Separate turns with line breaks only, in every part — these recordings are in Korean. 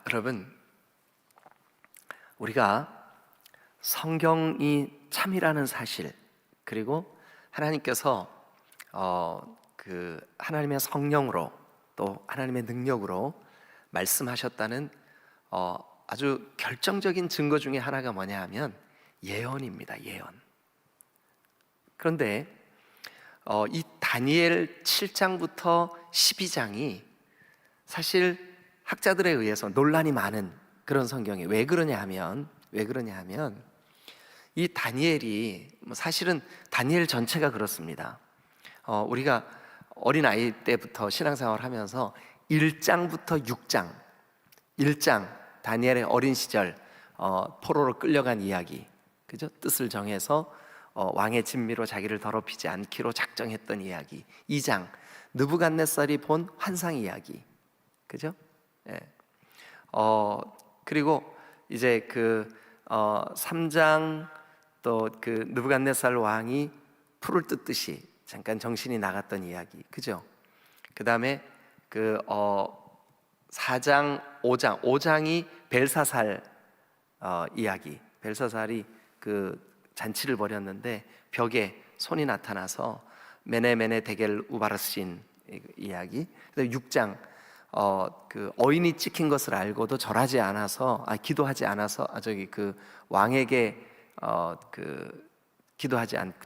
여러분, 우리가 성경이 참이라는 사실, 그리고 하나님께서 하나님의 성령으로 또 하나님의 능력으로 말씀하셨다는 아주 결정적인 증거 중에 하나가 뭐냐 하면 예언입니다. 예언. 그런데 이 다니엘 7장부터 12장이 사실 학자들에 의해서 논란이 많은 그런 성경이에요. 왜 그러냐 하면 이 다니엘이 사실은 다니엘 전체가 그렇습니다. 우리가 어린아이 때부터 신앙생활을 하면서 1장부터 6장 1장 다니엘의 어린 시절 포로로 끌려간 이야기, 그죠? 뜻을 정해서 왕의 진미로 자기를 더럽히지 않기로 작정했던 이야기. 2장 느부갓네살이 본 환상 이야기, 그죠? 예. 그리고 이제 3장 또 느부갓네살 왕이 풀을 뜯듯이 잠깐 정신이 나갔던 이야기, 그죠? 그 다음에 4장, 5장이 벨사살 이야기. 벨사살이 잔치를 벌였는데 벽에 손이 나타나서 메네 데겔 우바르신 이야기. 그다음에 6장 어인이 찍힌 것을 알고도 절하지 않아서 기도하지 않아서 왕에게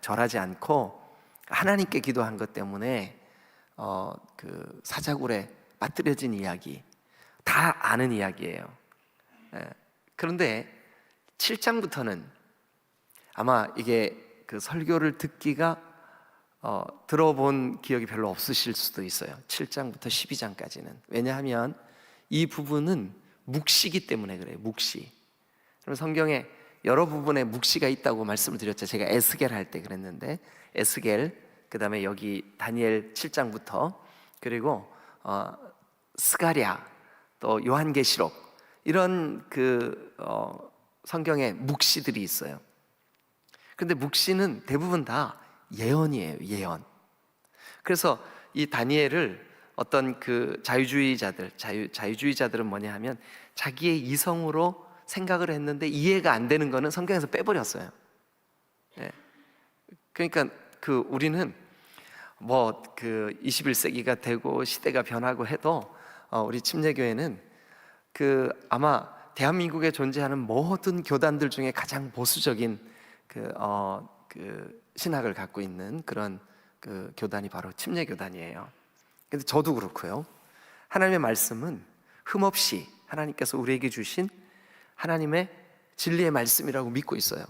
절하지 않고 하나님께 기도한 것 때문에 사자굴에 빠뜨려진 이야기. 다 아는 이야기예요. 그런데 7장부터는 아마 이게 설교를 듣기가 들어본 기억이 별로 없으실 수도 있어요. 7장부터 12장까지는. 왜냐하면 이 부분은 묵시기 때문에 그래요. 묵시. 그럼 성경에 여러 부분에 묵시가 있다고 말씀을 드렸죠. 제가 에스겔 할 때 그랬는데, 에스겔, 그 다음에 여기 다니엘 7장부터, 그리고 스가랴, 또 요한계시록, 이런 성경에 묵시들이 있어요. 근데 묵시는 대부분 다 예언이에요. 예언. 그래서 이 다니엘을 어떤 자유주의자들은 뭐냐 하면 자기의 이성으로 생각을 했는데 이해가 안 되는 거는 성경에서 빼버렸어요. 그러니까 우리는 21세기가 되고 시대가 변하고 해도 우리 침례교회는 아마 대한민국에 존재하는 모든 교단들 중에 가장 보수적인 신학을 갖고 있는 그런 교단이 바로 침례교단이에요. 근데 저도 그렇고요. 하나님의 말씀은 흠없이 하나님께서 우리에게 주신 하나님의 진리의 말씀이라고 믿고 있어요.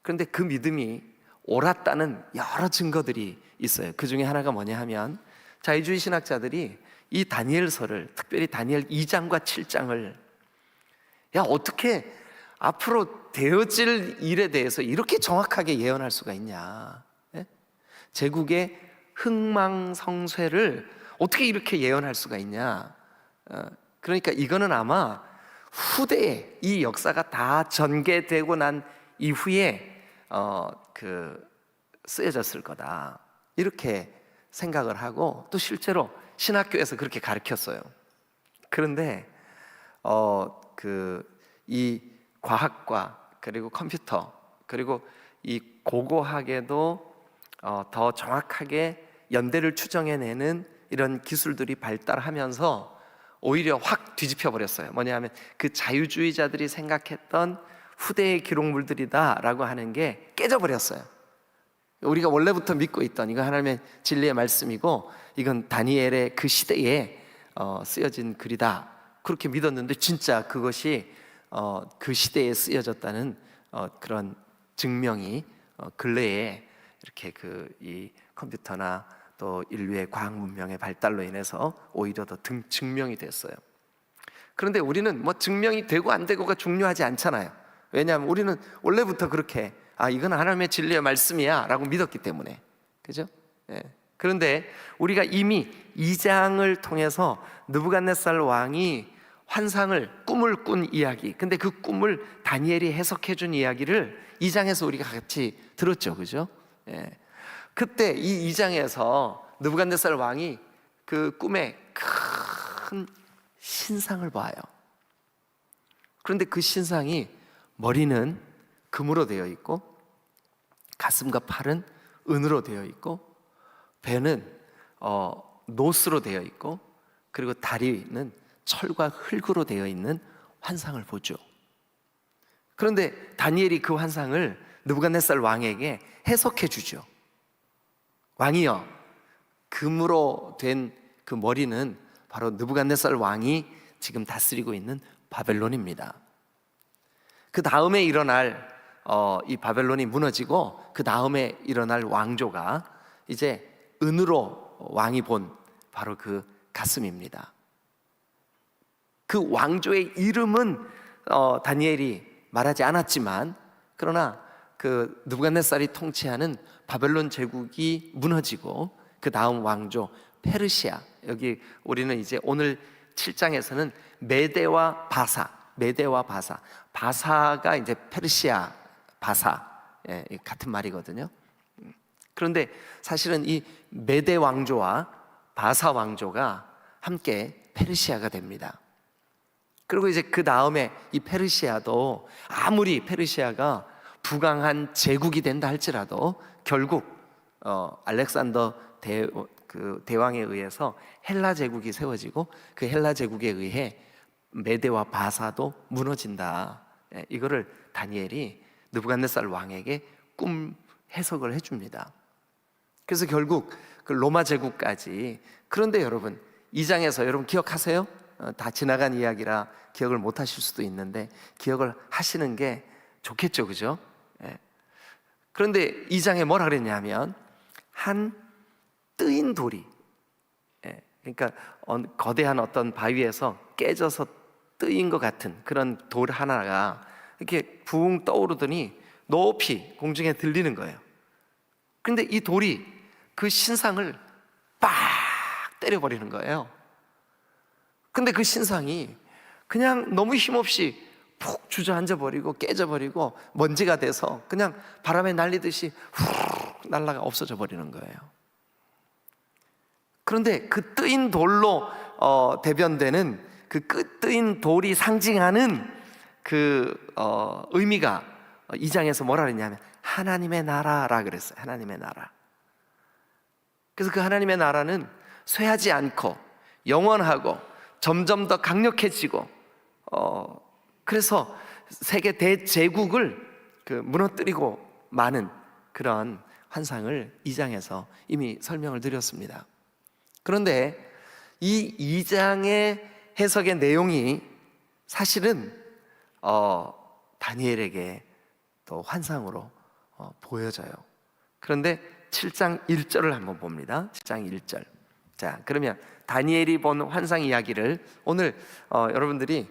그런데 그 믿음이 옳았다는 여러 증거들이 있어요. 그 중에 하나가 뭐냐 하면 자유주의 신학자들이 이 다니엘서를, 특별히 다니엘 2장과 7장을 어떻게 앞으로 되어질 일에 대해서 이렇게 정확하게 예언할 수가 있냐? 제국의 흥망성쇠를 어떻게 이렇게 예언할 수가 있냐? 그러니까 이거는 아마 후대에 이 역사가 다 전개되고 난 이후에 쓰여졌을 거다, 이렇게 생각을 하고, 또 실제로 신학교에서 그렇게 가르쳤어요. 그런데 이 과학과 그리고 컴퓨터, 그리고 이 고고학에도 더 정확하게 연대를 추정해내는 이런 기술들이 발달하면서 오히려 확 뒤집혀 버렸어요. 뭐냐 하면 자유주의자들이 생각했던 후대의 기록물들이다라고 하는 게 깨져버렸어요. 우리가 원래부터 믿고 있던 이거 하나님의 진리의 말씀이고 이건 다니엘의 그 시대에 쓰여진 글이다, 그렇게 믿었는데 진짜 그것이 그 시대에 쓰여졌다는 그런 증명이 근래에 이렇게 이 컴퓨터나 또 인류의 과학 문명의 발달로 인해서 오히려 더 증명이 됐어요. 그런데 우리는 증명이 되고 안 되고가 중요하지 않잖아요. 왜냐하면 우리는 원래부터 그렇게 이건 하나님의 진리의 말씀이야 라고 믿었기 때문에, 그죠? 그런데 우리가 이미 2장을 통해서 느부갓네살 왕이 꿈을 꾼 이야기, 근데 그 꿈을 다니엘이 해석해 준 이야기를 2장에서 우리가 같이 들었죠, 그죠? 그때 이 2장에서 느부갓네살 왕이 그 꿈에 큰 신상을 봐요. 그런데 그 신상이 머리는 금으로 되어 있고 가슴과 팔은 은으로 되어 있고 배는 노스로 되어 있고 그리고 다리는 철과 흙으로 되어 있는 환상을 보죠. 그런데 다니엘이 그 환상을 느부갓네살 왕에게 해석해 주죠. 왕이여, 금으로 된 그 머리는 바로 느부갓네살 왕이 지금 다스리고 있는 바벨론입니다. 그 다음에 일어날 이 바벨론이 무너지고 그 다음에 일어날 왕조가 이제 은으로 왕이 본 바로 그 가슴입니다. 그 왕조의 이름은 다니엘이 말하지 않았지만, 그러나 그 느부갓네살이 통치하는 바벨론 제국이 무너지고 그 다음 왕조 페르시아, 여기 우리는 이제 오늘 7장에서는 메대와 바사, 바사가 이제 페르시아 바사, 같은 말이거든요. 그런데 사실은 이 메대 왕조와 바사 왕조가 함께 페르시아가 됩니다. 그리고 이제 그 다음에 이 페르시아도 아무리 페르시아가 부강한 제국이 된다 할지라도 결국 알렉산더 대왕에 의해서 헬라 제국이 세워지고 그 헬라 제국에 의해 메대와 바사도 무너진다. 이거를 다니엘이 느부갓네살 왕에게 꿈 해석을 해줍니다. 그래서 결국 그 로마 제국까지. 그런데 여러분, 2장에서 여러분 기억하세요? 다 지나간 이야기라 기억을 못 하실 수도 있는데 기억을 하시는 게 좋겠죠, 그죠? 그런데 2장에 뭐라 그랬냐면 한 뜨인 돌이, 그러니까 거대한 어떤 바위에서 깨져서 뜨인 것 같은 그런 돌 하나가 이렇게 붕 떠오르더니 높이 공중에 들리는 거예요. 그런데 이 돌이 그 신상을 빡 때려버리는 거예요. 근데 그 신상이 그냥 너무 힘없이 푹 주저앉아 버리고 깨져버리고 먼지가 돼서 그냥 바람에 날리듯이 훅 날아가 없어져 버리는 거예요. 그런데 그 뜨인 돌로 대변되는 그 뜨인 돌이 상징하는 그 의미가 2장에서 뭐라 그랬냐면 하나님의 나라라 그랬어요. 하나님의 나라. 그래서 그 하나님의 나라는 쇠하지 않고 영원하고 점점 더 강력해지고 그래서 세계 대제국을 무너뜨리고 마는 그런 환상을 2장에서 이미 설명을 드렸습니다. 그런데 이 2장의 해석의 내용이 사실은 다니엘에게 또 환상으로 보여져요. 그런데 7장 1절을 한번 봅니다. 7장 1절. 자, 그러면 다니엘이 본 환상 이야기를 오늘 여러분들이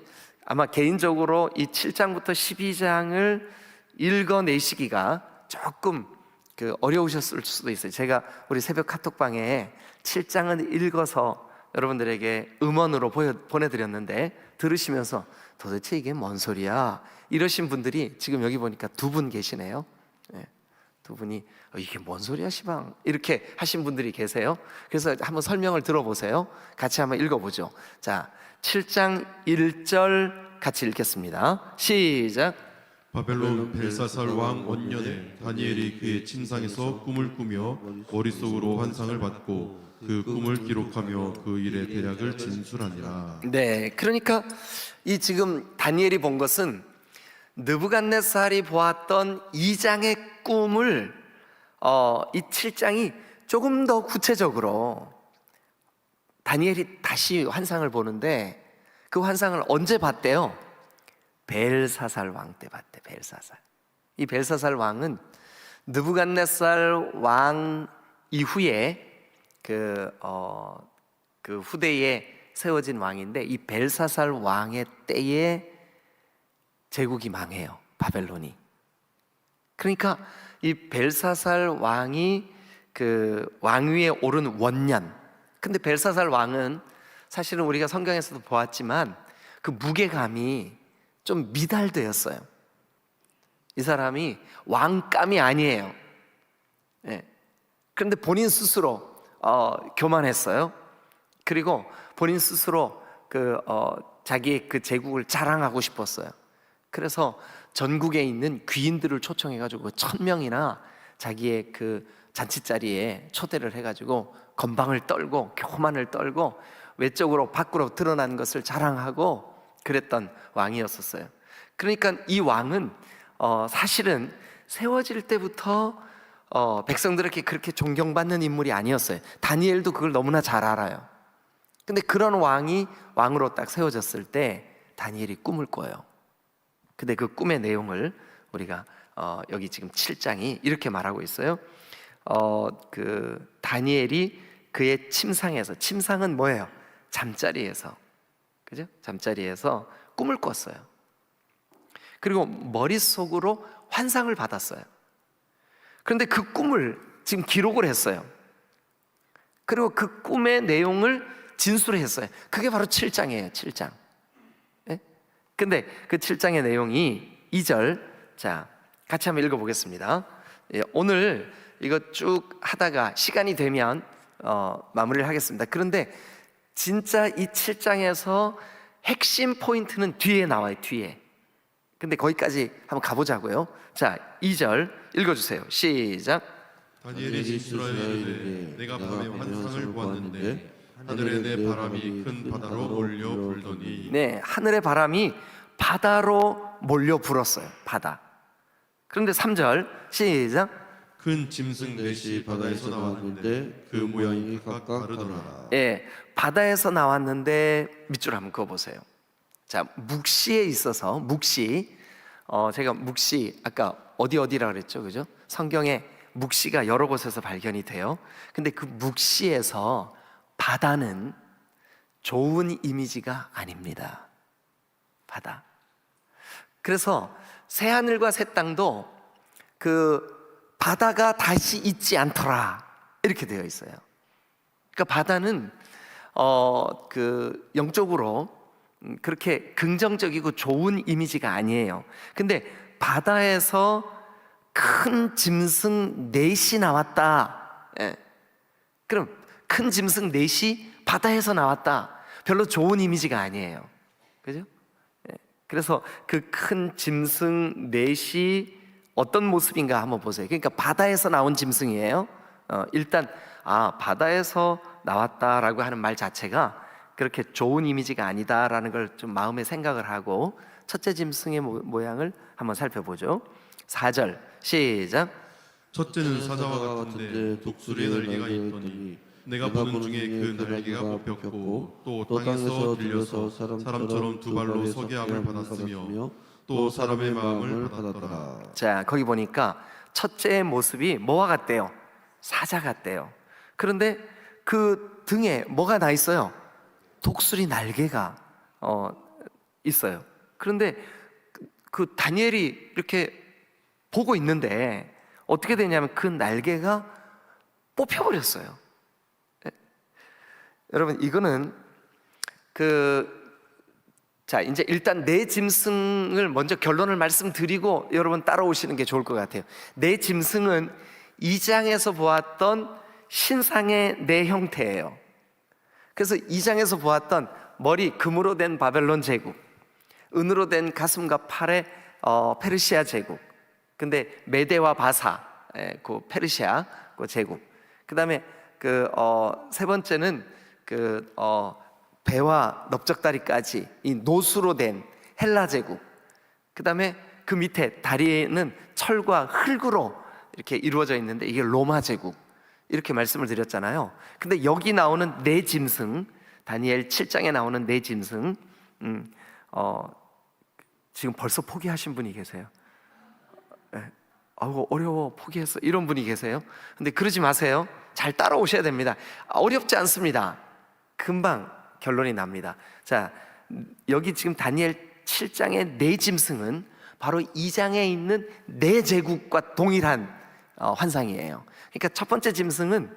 아마 개인적으로 이 7장부터 12장을 읽어내시기가 조금 어려우셨을 수도 있어요. 제가 우리 새벽 카톡방에 7장은 읽어서 여러분들에게 음원으로 보내드렸는데 들으시면서 도대체 이게 뭔 소리야? 이러신 분들이 지금 여기 보니까 두 분 계시네요. 두 분이 이게 뭔 소리야 시방 이렇게 하신 분들이 계세요. 그래서 한번 설명을 들어보세요. 같이 한번 읽어보죠. 자, 7장 1절 같이 읽겠습니다. 시작.
바벨론 벨사살 왕 원년에 다니엘이 그의 침상에서 꿈을 꾸며 머릿속으로 환상을 받고 그 꿈을 기록하며 그 일의 대략을 진술하니라.
네, 그러니까 이 지금 다니엘이 본 것은 느부갓네살이 보았던 2장의 꿈을 이 7장이 조금 더 구체적으로 다니엘이 다시 환상을 보는데 그 환상을 언제 봤대요? 벨사살 왕 때 봤대. 벨사살. 이 벨사살 왕은 느부갓네살 왕 이후에 그 후대에 세워진 왕인데 이 벨사살 왕의 때에 제국이 망해요. 바벨론이. 그러니까 이 벨사살 왕이 그 왕위에 오른 원년. 근데 벨사살 왕은 사실은 우리가 성경에서도 보았지만 그 무게감이 좀 미달되었어요. 이 사람이 왕감이 아니에요. 그런데 본인 스스로 교만했어요. 그리고 본인 스스로 자기의 그 제국을 자랑하고 싶었어요. 그래서 전국에 있는 귀인들을 초청해가지고 1000명이나 자기의 그 잔치자리에 초대를 해가지고 건방을 떨고 교만을 떨고 외적으로 밖으로 드러난 것을 자랑하고 그랬던 왕이었었어요. 그러니까 이 왕은 사실은 세워질 때부터 백성들에게 그렇게 존경받는 인물이 아니었어요. 다니엘도 그걸 너무나 잘 알아요. 근데 그런 왕이 왕으로 딱 세워졌을 때 다니엘이 꿈을 꿔요. 근데 그 꿈의 내용을 우리가 여기 지금 7장이 이렇게 말하고 있어요. 그 다니엘이 그의 침상에서, 침상은 뭐예요? 잠자리에서, 그죠? 잠자리에서 꿈을 꿨어요. 그리고 머릿속으로 환상을 받았어요. 그런데 그 꿈을 지금 기록을 했어요. 그리고 그 꿈의 내용을 진술했어요. 그게 바로 7장이에요. 7장. 예? 근데 그 7장의 내용이 2절, 자 같이 한번 읽어보겠습니다. 예, 오늘 이거 쭉 하다가 시간이 되면 마무리를 하겠습니다. 그런데 진짜 이 7장에서 핵심 포인트는 뒤에 나와요. 뒤에. 근데 거기까지 한번 가보자고요. 자 2절 읽어주세요. 시작.
다니엘이 이스라엘에 이르되 내가 밤에 환상을 보았는데 하늘에 내 바람이 큰 바다로 몰려 불더니.
네, 하늘의 바람이 바다로 몰려 불었어요. 바다. 그런데 3절 시작.
큰 짐승 넷이 바다에서 나왔는데 그 모양이 각각 다르더라.
예, 바다에서 나왔는데 밑줄 한번 그어보세요. 자, 묵시에 있어서 묵시, 제가 묵시 아까 어디라 그랬죠, 그죠? 성경에 묵시가 여러 곳에서 발견이 돼요. 근데 그 묵시에서 바다는 좋은 이미지가 아닙니다. 바다. 그래서 새 하늘과 새 땅도 그 바다가 다시 있지 않더라 이렇게 되어 있어요. 그러니까 바다는 그 영적으로 그렇게 긍정적이고 좋은 이미지가 아니에요. 근데 바다에서 큰 짐승 넷이 나왔다. 예. 그럼 큰 짐승 넷이 바다에서 나왔다. 별로 좋은 이미지가 아니에요. 그죠? 예. 그래서 그 큰 짐승 넷이 어떤 모습인가 한번 보세요. 그러니까 바다에서 나온 짐승이에요. 일단 바다에서 나왔다라고 하는 말 자체가 그렇게 좋은 이미지가 아니다라는 걸 좀 마음에 생각을 하고 첫째 짐승의 모양을 한번 살펴보죠. 4절 시작.
첫째는 사자와 같은데 독수리의 날개가 있더니 내가 보는 중에 그 날개가 뽑혔고 또 땅에서 들려서 사람처럼 두 발로 서게 함을 받았으며 또 사람의 마음을 받았더라.
자, 거기 보니까 첫째의 모습이 뭐와 같대요? 사자 같대요. 그런데 그 등에 뭐가 나 있어요? 독수리 날개가 있어요. 그런데 그 다니엘이 이렇게 보고 있는데 어떻게 되냐면 그 날개가 뽑혀버렸어요. 네? 여러분 이거는 자 이제 일단 내 짐승을 먼저 결론을 말씀드리고 여러분 따라오시는 게 좋을 것 같아요. 내 짐승은 2장에서 보았던 신상의 내 형태예요. 그래서 2장에서 보았던 머리 금으로 된 바벨론 제국, 은으로 된 가슴과 팔의 페르시아 제국, 근데 메대와 바사, 그 페르시아 그 제국, 그 다음에 세 번째는 배와 넓적다리까지 이 노수로 된 헬라 제국, 그 다음에 그 밑에 다리에는 철과 흙으로 이렇게 이루어져 있는데 이게 로마 제국, 이렇게 말씀을 드렸잖아요. 근데 여기 나오는 네 짐승, 다니엘 7장에 나오는 네 짐승, 지금 벌써 포기하신 분이 계세요. 어려워, 포기했어, 이런 분이 계세요. 근데 그러지 마세요. 잘 따라오셔야 됩니다. 어렵지 않습니다. 금방 결론이 납니다. 자, 여기 지금 다니엘 7장의 네 짐승은 바로 2장에 있는 네 제국과 동일한 환상이에요. 그러니까 첫 번째 짐승은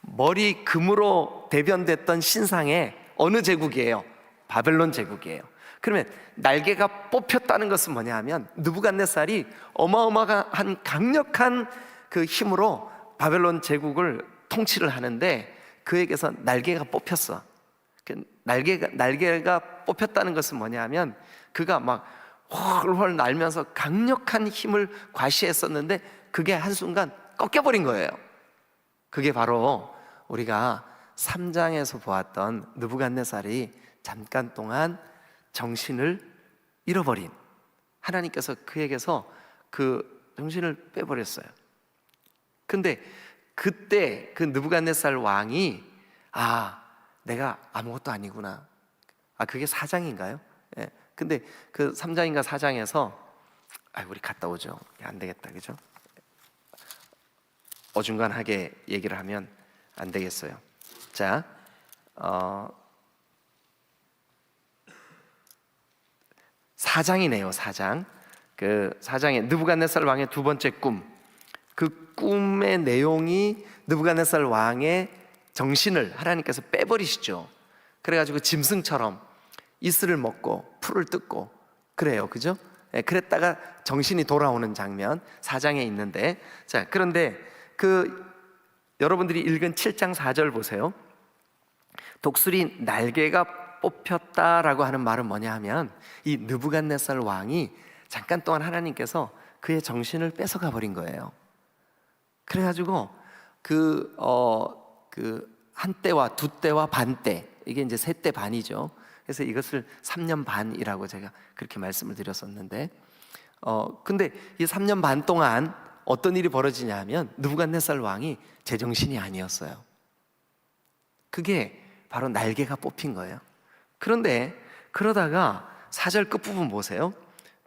머리 금으로 대변됐던 신상의 어느 제국이에요? 바벨론 제국이에요. 그러면 날개가 뽑혔다는 것은 뭐냐 하면 느부갓네살이 어마어마한 강력한 그 힘으로 바벨론 제국을 통치를 하는데 그에게서 날개가 뽑혔어. 날개가 뽑혔다는 것은 뭐냐 하면 그가 막 훨훨 날면서 강력한 힘을 과시했었는데 그게 한순간 꺾여버린 거예요. 그게 바로 우리가 3장에서 보았던 느부갓네살이 잠깐 동안 정신을 잃어버린, 하나님께서 그에게서 그 정신을 빼버렸어요. 근데 그때 그 느부갓네살 왕이 내가 아무것도 아니구나. 그게 4장인가요? 예. 근데 그 3장인가 4장에서 우리 갔다 오죠. 안 되겠다, 그죠? 어중간하게 얘기를 하면 안 되겠어요. 자, 4장이네요. 4장. 그 4장에 느부갓네살 왕의 두 번째 꿈. 그 꿈의 내용이 느부갓네살 왕의 정신을 하나님께서 빼버리시죠. 그래가지고 짐승처럼 이슬을 먹고 풀을 뜯고 그래요, 그죠? 그랬다가 정신이 돌아오는 장면 4장에 있는데, 자, 그런데 여러분들이 읽은 7장 4절 보세요. 독수리 날개가 뽑혔다라고 하는 말은 뭐냐 하면, 이 느부갓네살 왕이 잠깐 동안 하나님께서 그의 정신을 뺏어가 버린 거예요. 그래가지고 한 때와 두 때와 반 때, 이게 이제 세 때 반이죠. 그래서 이것을 3년 반이라고 제가 그렇게 말씀을 드렸었는데, 근데 이 3년 반 동안 어떤 일이 벌어지냐 하면 느부갓네살 왕이 제정신이 아니었어요. 그게 바로 날개가 뽑힌 거예요. 그런데 그러다가 4절 끝부분 보세요.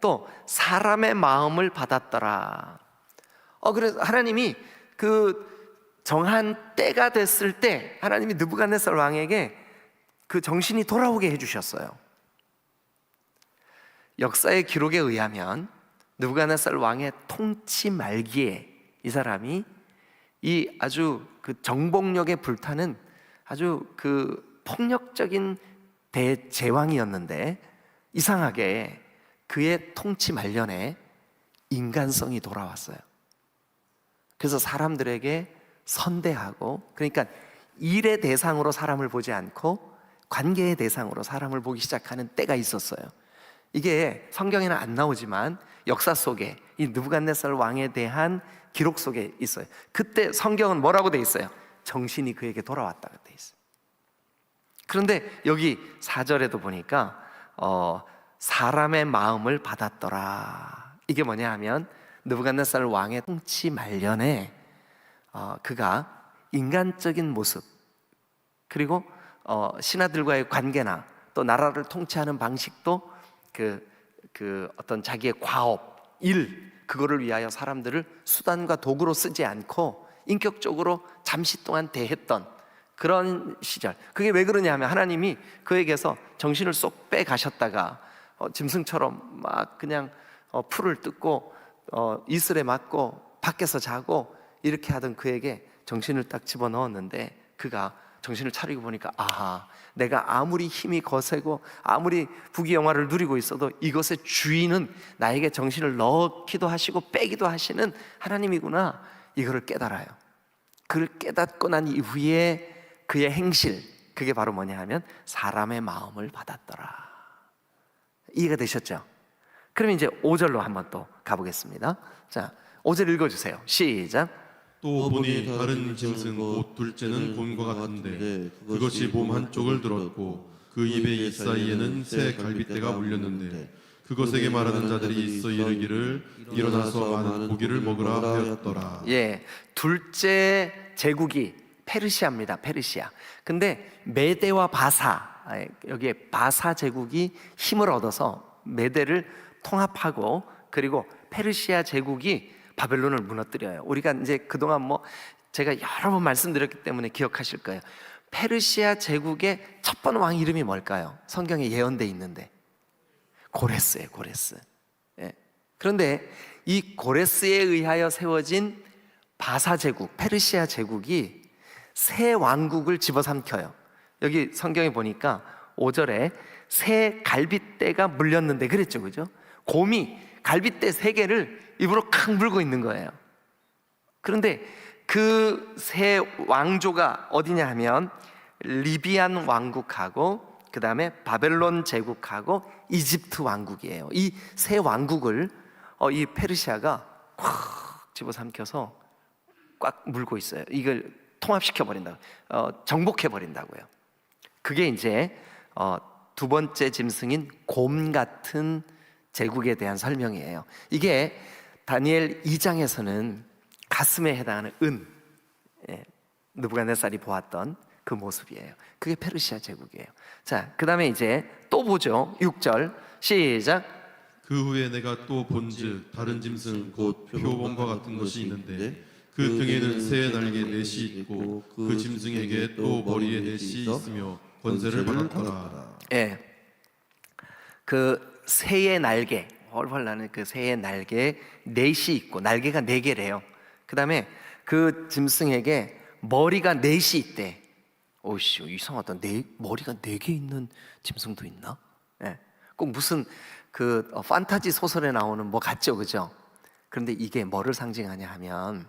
또 사람의 마음을 받았더라. 그래서 하나님이 그 정한 때가 됐을 때 하나님이 느부갓네살 왕에게 그 정신이 돌아오게 해주셨어요. 역사의 기록에 의하면 느부갓네살 왕의 통치 말기에 이 사람이 이 아주 그 정복력에 불타는 아주 그 폭력적인 대제왕이었는데, 이상하게 그의 통치 말년에 인간성이 돌아왔어요. 그래서 사람들에게 선대하고, 그러니까 일의 대상으로 사람을 보지 않고 관계의 대상으로 사람을 보기 시작하는 때가 있었어요. 이게 성경에는 안 나오지만 역사 속에 이 느부갓네살 왕에 대한 기록 속에 있어요. 그때 성경은 뭐라고 돼 있어요? 정신이 그에게 돌아왔다고 돼 있어요. 그런데 여기 4절에도 보니까 사람의 마음을 받았더라. 이게 뭐냐 하면 느부갓네살 왕의 통치 말년에 그가 인간적인 모습, 그리고 신하들과의 관계나 또 나라를 통치하는 방식도 그 어떤 자기의 과업, 일, 그거를 위하여 사람들을 수단과 도구로 쓰지 않고 인격적으로 잠시 동안 대했던 그런 시절. 그게 왜 그러냐 하면 하나님이 그에게서 정신을 쏙 빼가셨다가 짐승처럼 막 그냥 풀을 뜯고 이슬에 맞고 밖에서 자고 이렇게 하던 그에게 정신을 딱 집어넣었는데, 그가 정신을 차리고 보니까 내가 아무리 힘이 거세고 아무리 부귀영화를 누리고 있어도 이것의 주인은 나에게 정신을 넣기도 하시고 빼기도 하시는 하나님이구나, 이거를 깨달아요. 그걸 깨닫고 난 이후에 그의 행실, 그게 바로 뭐냐 하면 사람의 마음을 받았더라. 이해가 되셨죠? 그러면 이제 5절로 한번 또 가보겠습니다. 자, 5절 읽어주세요. 시작.
또 보니 다른 짐승 곧 둘째는 곰과 같은데 그것이 몸 한쪽을 들었고 그 입의 입 사이에는 새 갈빗대가 물렸는데 그것에게 말하는 자들이 있어 이르기를 일어나서 많은 고기를 먹으라 하였더라.
예, 둘째 제국이 페르시아입니다. 페르시아. 근데 메대와 바사, 여기에 바사 제국이 힘을 얻어서 메대를 통합하고, 그리고 페르시아 제국이 바벨론을 무너뜨려요. 우리가 이제 그동안 제가 여러 번 말씀드렸기 때문에 기억하실 거예요. 페르시아 제국의 첫 번 왕 이름이 뭘까요? 성경에 예언돼 있는데 고레스예요. 고레스. 예. 그런데 이 고레스에 의하여 세워진 바사 제국, 페르시아 제국이 새 왕국을 집어삼켜요. 여기 성경에 보니까 5절에 새 갈빗대가 물렸는데 그랬죠, 그죠? 곰이 갈빗대 3개를 입으로 칵 물고 있는 거예요. 그런데 그 새 왕조가 어디냐 하면 리비안 왕국하고 그 다음에 바벨론 제국하고 이집트 왕국이에요. 이 세 왕국을 이 페르시아가 콱 집어삼켜서 꽉 물고 있어요. 이걸 통합시켜 버린다고, 정복해 버린다고요. 그게 이제 두 번째 짐승인 곰 같은 제국에 대한 설명이에요. 이게 다니엘 2장에서는 가슴에 해당하는 은, 느부갓네살이 보았던 그 모습이에요. 그게 페르시아 제국이에요. 자, 그 다음에 이제 또 보죠. 6절 시작.
그 후에 내가 또 본즉 다른 짐승 곧 표범과 같은 것이 있는데 그 등에는 새의 날개 넷이 있고 그 짐승에게 또 머리에 넷이 있으며 권세를 받았더라.
예, 그 새의 날개, 훨훨 나는 그 새의 날개에 넷이 있고, 날개가 네 개래요. 그 다음에 그 짐승에게 머리가 넷이 있대. 오씨, 이상하다. 머리가 네 개 있는 짐승도 있나? 예, 꼭 무슨 그 판타지 소설에 나오는 뭐 같죠, 그죠? 그런데 이게 뭐를 상징하냐 하면,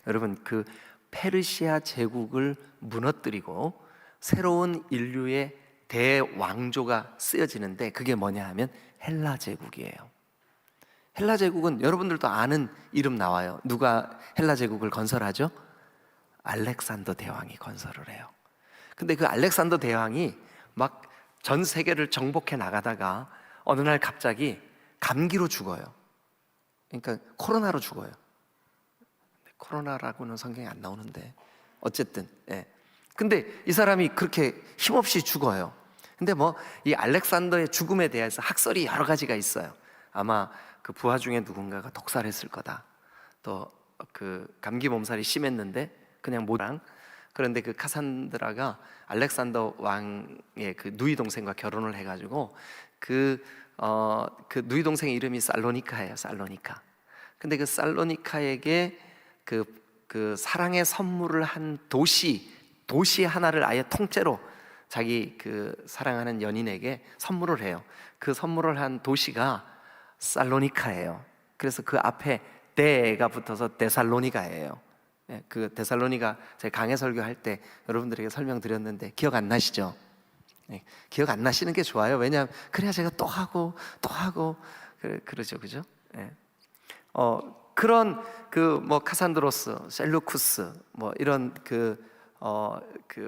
여러분, 그 페르시아 제국을 무너뜨리고 새로운 인류의 대왕조가 쓰여지는데, 그게 뭐냐 하면 헬라 제국이에요. 헬라 제국은 여러분들도 아는 이름 나와요. 누가 헬라 제국을 건설하죠? 알렉산더 대왕이 건설을 해요. 근데 그 알렉산더 대왕이 막 전 세계를 정복해 나가다가 어느 날 갑자기 감기로 죽어요. 그러니까 코로나로 죽어요. 코로나라고는 성경에 안 나오는데 어쨌든, 예. 근데 이 사람이 그렇게 힘없이 죽어요. 근데 뭐 이 알렉산더의 죽음에 대해서 학설이 여러 가지가 있어요. 아마 그 부하 중에 누군가가 독살했을 거다. 또 그 감기 몸살이 심했는데 그냥 못랑. 그런데 그 카산드라가 알렉산더 왕의 그 누이 동생과 결혼을 해가지고 그 누이 동생의 이름이 살로니카예요. 살로니카. 근데 그 살로니카에게 그 사랑의 선물을 한 도시 하나를 아예 통째로 자기 그 사랑하는 연인에게 선물을 해요. 그 선물을 한 도시가 살로니카예요. 그래서 그 앞에 대가 붙어서 데살로니가예요. 그 데살로니가 제가 강해 설교할 때 여러분들에게 설명드렸는데 기억 안 나시죠? 기억 안 나시는 게 좋아요. 왜냐하면 그래야 제가 또 하고 그러죠, 그죠? 그런 그 뭐 카산드로스, 셀루쿠스 뭐 이런 그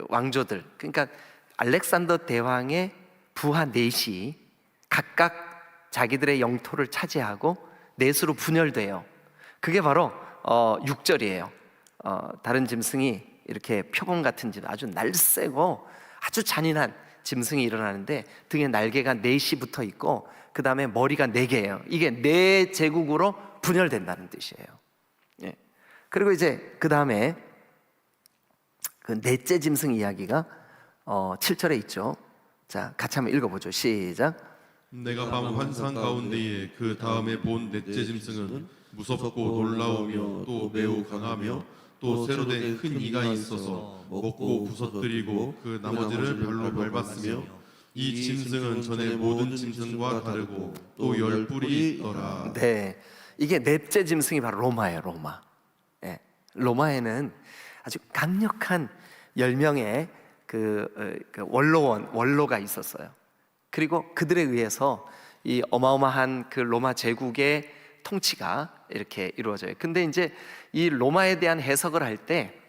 왕조들, 그러니까 알렉산더 대왕의 부하 넷이 각각 자기들의 영토를 차지하고 넷으로 분열돼요. 그게 바로 6절이에요. 다른 짐승이 이렇게 표범 같은 짐, 아주 날쌔고 아주 잔인한 짐승이 일어나는데 등에 날개가 넷이 붙어 있고 그 다음에 머리가 네 개예요. 이게 네 제국으로 분열된다는 뜻이에요. 예. 그리고 이제 그 다음에 그 넷째 짐승 이야기가 7절에 있죠. 자, 같이 한번 읽어보죠. 시작.
내가 밤 환상 가운데에 그 다음에 본 넷째 짐승은 무섭고 놀라우며 또 매우 강하며 또 새로 된 큰 이가 있어서 먹고 부서뜨리고 그 나머지를 발로 밟았으며 이 짐승은 전에 모든 짐승과 다르고 또 10뿔이 있더라.
네, 이게 넷째 짐승이 바로 로마예요. 로마. 예, 로마에는 아주 강력한 10명의 그 원로가 있었어요. 그리고 그들에 의해서 이 어마어마한 그 로마 제국의 통치가 이렇게 이루어져요. 근데 이제 이 로마에 대한 해석을 할 때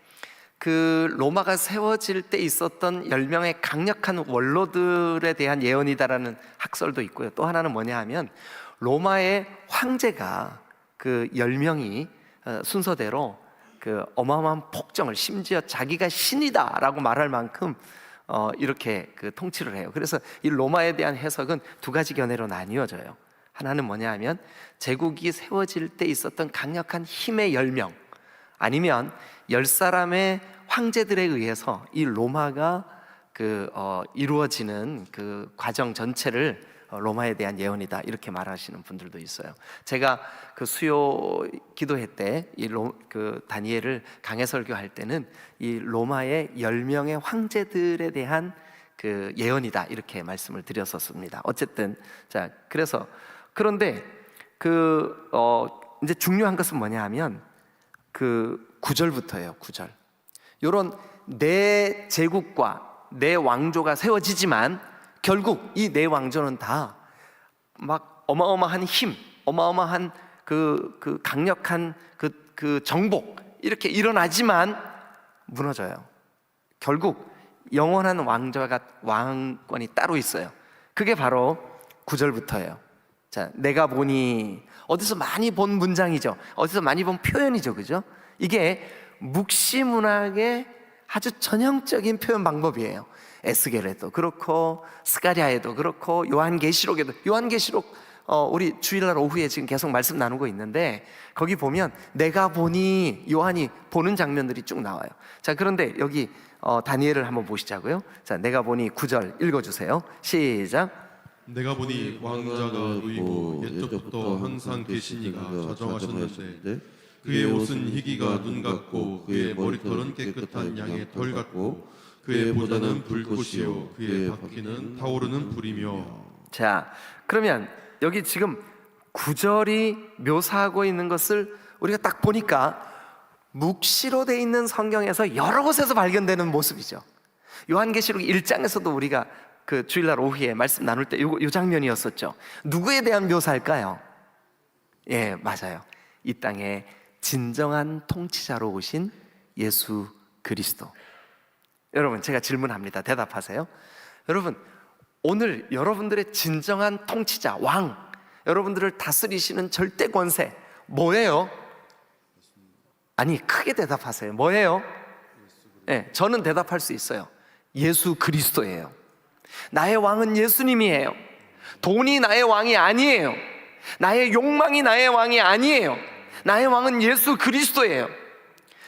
그 로마가 세워질 때 있었던 10명의 강력한 원로들에 대한 예언이다라는 학설도 있고요. 또 하나는 뭐냐 하면 로마의 황제가 그 10명이 순서대로 그 어마어마한 폭정을, 심지어 자기가 신이다라고 말할 만큼 이렇게 그 통치를 해요. 그래서 이 로마에 대한 해석은 두 가지 견해로 나뉘어져요. 하나는 뭐냐 하면 제국이 세워질 때 있었던 강력한 힘의 10명, 아니면 10사람의 황제들에 의해서 이 로마가 이루어지는 그 과정 전체를 로마에 대한 예언이다, 이렇게 말하시는 분들도 있어요. 제가 그 수요 기도회 때 그 다니엘을 강해 설교할 때는 이 로마의 10명의 황제들에 대한 그 예언이다, 이렇게 말씀을 드렸었습니다. 어쨌든 자, 그런데 이제 중요한 것은 뭐냐 하면 그 9절부터예요. 9절. 요런 내 제국과 내 왕조가 세워지지만 결국 이 네 왕조는 다 막 어마어마한 힘, 어마어마한 그 강력한 그 정복 이렇게 일어나지만 무너져요. 결국 영원한 왕권이 따로 있어요. 그게 바로 9절부터예요. 자, 내가 보니, 어디서 많이 본 문장이죠. 어디서 많이 본 표현이죠. 그죠? 이게 묵시문학의 아주 전형적인 표현 방법이에요. 에스겔에도 그렇고 스가랴에도 그렇고 요한계시록에도. 요한계시록 우리 주일날 오후에 지금 계속 말씀 나누고 있는데 거기 보면 내가 보니 요한이 보는 장면들이 쭉 나와요. 자, 그런데 여기 다니엘을 한번 보시자고요. 자, 내가 보니 9절 읽어주세요. 시작.
내가 보니 왕자가 누이고 옛적부터 항상 계신 이가 자정하셨는데 그의 옷은 희기가 눈 같고 그의 머리털은 깨끗한 양의 털 같고 그의 보좌는 불꽃이요 그의 바퀴는 타오르는 불이며.
자, 그러면 여기 지금 9절이 묘사하고 있는 것을 우리가 딱 보니까 묵시로 돼 있는 성경에서 여러 곳에서 발견되는 모습이죠. 요한계시록 1장에서도 우리가 그 주일날 오후에 말씀 나눌 때 요 장면이었었죠. 누구에 대한 묘사일까요? 예, 맞아요. 이 땅에 진정한 통치자로 오신 예수 그리스도. 여러분, 제가 질문합니다. 대답하세요. 여러분, 오늘 여러분들의 진정한 통치자, 왕, 여러분들을 다스리시는 절대 권세 뭐예요? 아니, 크게 대답하세요. 뭐예요? 네, 저는 대답할 수 있어요. 예수 그리스도예요. 나의 왕은 예수님이에요. 돈이 나의 왕이 아니에요. 나의 욕망이 나의 왕이 아니에요. 나의 왕은 예수 그리스도예요.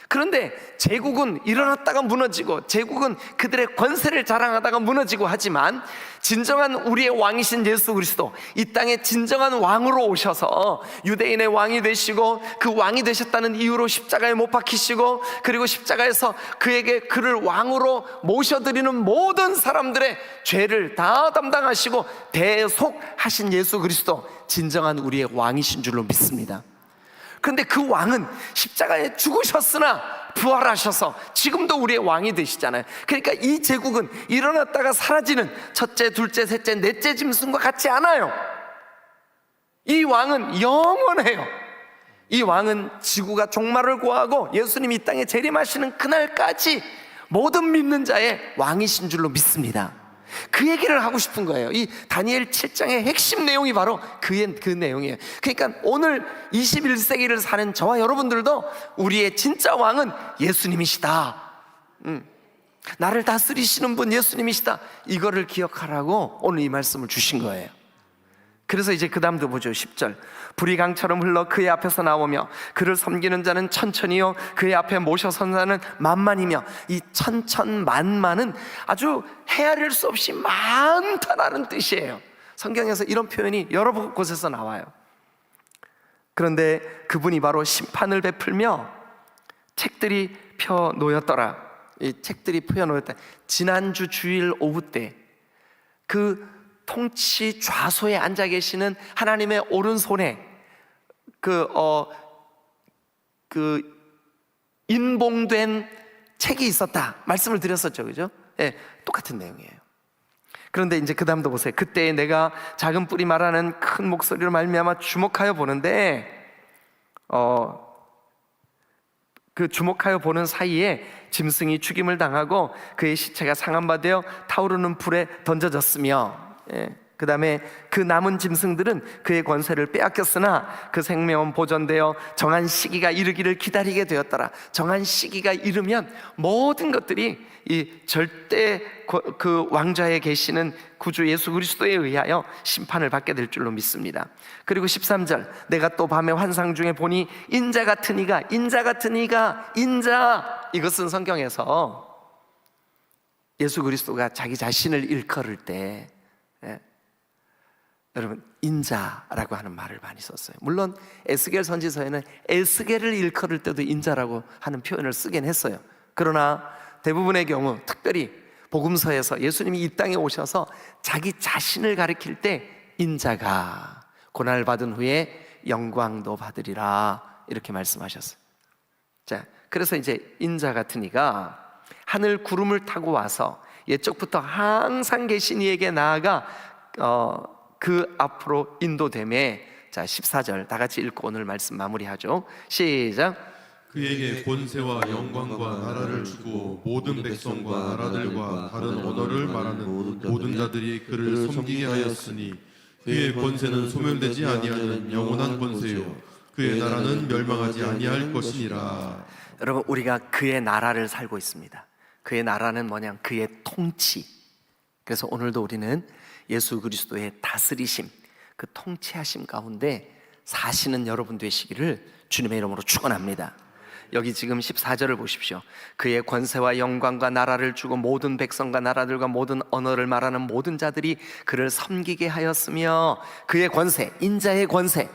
그런데 제국은 일어났다가 무너지고 제국은 그들의 권세를 자랑하다가 무너지고 하지만 진정한 우리의 왕이신 예수 그리스도, 이 땅에 진정한 왕으로 오셔서 유대인의 왕이 되시고 그 왕이 되셨다는 이유로 십자가에 못 박히시고 그리고 십자가에서 그를 왕으로 모셔드리는 모든 사람들의 죄를 다 담당하시고 대속하신 예수 그리스도, 진정한 우리의 왕이신 줄로 믿습니다. 그런데 그 왕은 십자가에 죽으셨으나 부활하셔서 지금도 우리의 왕이 되시잖아요. 그러니까 이 제국은 일어났다가 사라지는 첫째, 둘째, 셋째, 넷째 짐승과 같지 않아요. 이 왕은 영원해요. 이 왕은 지구가 종말을 고하고 예수님이 이 땅에 재림하시는 그날까지 모든 믿는 자의 왕이신 줄로 믿습니다. 그 얘기를 하고 싶은 거예요. 이 다니엘 7장의 핵심 내용이 바로 그 내용이에요. 그러니까 오늘 21세기를 사는 저와 여러분들도 우리의 진짜 왕은 예수님이시다. 나를 다스리시는 분 예수님이시다. 이거를 기억하라고 오늘 이 말씀을 주신 거예요. 그래서 이제 그 다음도 보죠. 10절. 불이 강처럼 흘러 그의 앞에서 나오며 그를 섬기는 자는 천천히요 그의 앞에 모셔 선 자는 만만이며. 이 천천만만은 아주 헤아릴 수 없이 많다라는 뜻이에요. 성경에서 이런 표현이 여러 곳에서 나와요. 그런데 그분이 바로 심판을 베풀며 책들이 펴 놓였더라. 이 책들이 펴 놓였다. 지난주 주일 오후 때 통치 좌소에 앉아 계시는 하나님의 오른손에 인봉된 책이 있었다 말씀을 드렸었죠. 그죠? 네, 똑같은 내용이에요. 그런데 이제 그 다음도 보세요. 그때 내가 작은 뿔이 말하는 큰 목소리로 말미암아 주목하여 보는데 그 주목하여 보는 사이에 짐승이 죽임을 당하고 그의 시체가 상한바되어 타오르는 불에 던져졌으며, 그 다음에 그 남은 짐승들은 그의 권세를 빼앗겼으나 그 생명은 보존되어 정한 시기가 이르기를 기다리게 되었더라. 정한 시기가 이르면 모든 것들이 이 절대 그 왕좌에 계시는 구주 예수 그리스도에 의하여 심판을 받게 될 줄로 믿습니다. 그리고 13절. 내가 또 밤에 환상 중에 보니 인자 같은 이가 인자, 이것은 성경에서 예수 그리스도가 자기 자신을 일컬을 때 여러분 인자라고 하는 말을 많이 썼어요. 물론 에스겔 선지서에는 에스겔을 일컬을 때도 인자라고 하는 표현을 쓰긴 했어요. 그러나 대부분의 경우, 특별히 복음서에서 예수님이 이 땅에 오셔서 자기 자신을 가리킬 때 인자가 고난을 받은 후에 영광도 받으리라 이렇게 말씀하셨어요. 자, 그래서 이제 인자 같은 이가 하늘 구름을 타고 와서 옛적부터 항상 계신 이에게 나아가 그 앞으로 인도됨에, 자 14절 다 같이 읽고 오늘 말씀 마무리하죠. 시작.
그에게 권세와 영광과 나라를 주고 모든 백성과 나라들과 다른 언어를 말하는 모든 자들이 그를 섬기게 하였으니 그의 권세는 소멸되지 아니하는 영원한 권세요 그의 나라는 멸망하지 아니할 것이니라.
여러분, 우리가 그의 나라를 살고 있습니다. 그의 나라는 뭐냐? 그의 통치. 그래서 오늘도 우리는 예수 그리스도의 다스리심, 그 통치하심 가운데 사시는 여러분 되시기를 주님의 이름으로 축원합니다. 여기 지금 14절을 보십시오. 그의 권세와 영광과 나라를 주고 모든 백성과 나라들과 모든 언어를 말하는 모든 자들이 그를 섬기게 하였으며, 그의 권세, 인자의 권세,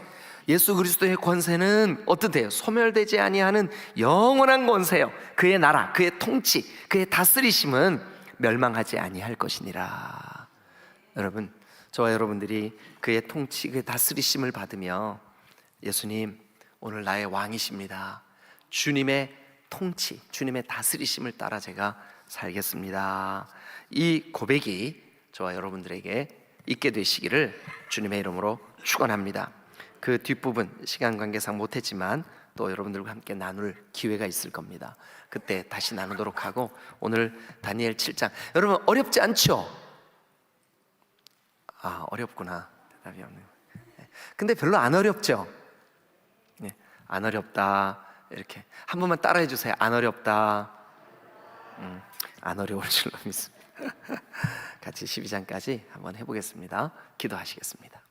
예수 그리스도의 권세는 어떻대요? 소멸되지 아니하는 영원한 권세요. 그의 나라, 그의 통치, 그의 다스리심은 멸망하지 아니할 것이니라. 여러분, 저와 여러분들이 그의 통치, 그의 다스리심을 받으며 예수님 오늘 나의 왕이십니다, 주님의 통치, 주님의 다스리심을 따라 제가 살겠습니다, 이 고백이 저와 여러분들에게 있게 되시기를 주님의 이름으로 축원합니다. 그 뒷부분 시간 관계상 못했지만 또 여러분들과 함께 나눌 기회가 있을 겁니다. 그때 다시 나누도록 하고, 오늘 다니엘 7장, 여러분 어렵지 않죠? 아, 어렵구나. 대답이 없네요. 근데 별로 안 어렵죠? 네, 안 어렵다. 이렇게 한 번만 따라해 주세요. 안 어렵다. 안 어려울 줄로 믿습니다. 같이 12장까지 한번 해보겠습니다. 기도하시겠습니다.